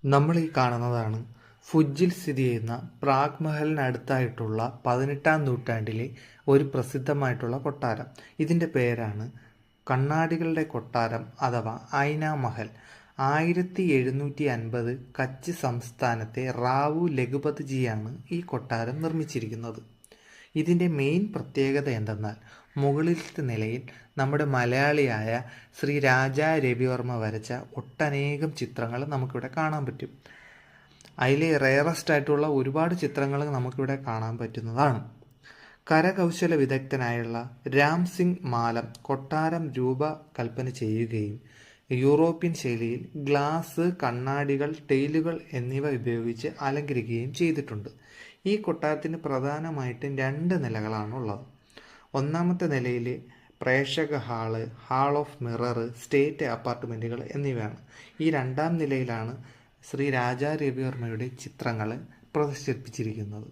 നമ്മൾ ഈ കാണുന്നതാണ് ഫുജിൽ സ്ഥിതി ചെയ്യുന്ന പ്രാഗ് മഹലിനടുത്തായിട്ടുള്ള 18-ാം നൂറ്റാണ്ടിലെ ഒരു പ്രസിദ്ധമായിട്ടുള്ള കൊട്ടാരം. ഇതിൻ്റെ പേരാണ് കണ്ണാടികളുടെ കൊട്ടാരം അഥവാ ഐന മഹൽ. 1750 കച്ച് സംസ്ഥാനത്തെ റാവു ലഖുപത് ജിയാണ് ഈ കൊട്ടാരം നിർമ്മിച്ചിരിക്കുന്നത്. ഇതിൻ്റെ മെയിൻ പ്രത്യേകത എന്തെന്നാൽ മുകളിലത്തെ നിലയിൽ നമ്മുടെ മലയാളിയായ ശ്രീ രാജാ രവിവർമ്മ വരച്ച ഒട്ടനേകം ചിത്രങ്ങൾ നമുക്കിവിടെ കാണാൻ പറ്റും. അതിലെ റെയറസ്റ്റ് ആയിട്ടുള്ള ഒരുപാട് ചിത്രങ്ങൾ നമുക്കിവിടെ കാണാൻ പറ്റുന്നതാണ്. കരകൗശല വിദഗ്ധനായുള്ള രാം സിംഗ് മാലം കൊട്ടാരം രൂപകൽപ്പന ചെയ്യുകയും യൂറോപ്യൻ ശൈലിയിൽ ഗ്ലാസ്, കണ്ണാടികൾ, ടൈലുകൾ എന്നിവ ഉപയോഗിച്ച് അലങ്കരിക്കുകയും ചെയ്തിട്ടുണ്ട്. ഈ കൊട്ടാരത്തിന് പ്രധാനമായിട്ടും 2 നിലകളാണുള്ളത്. ഒന്നാമത്തെ നിലയിൽ പ്രേക്ഷക hall, hall of mirror, state അപ്പാർട്ട്മെൻറ്റുകൾ എന്നിവയാണ്. ഈ 2-ാം നിലയിലാണ് ശ്രീ രാജാ രവിവർമ്മയുടെ ചിത്രങ്ങൾ പ്രദർശിപ്പിച്ചിരിക്കുന്നത്.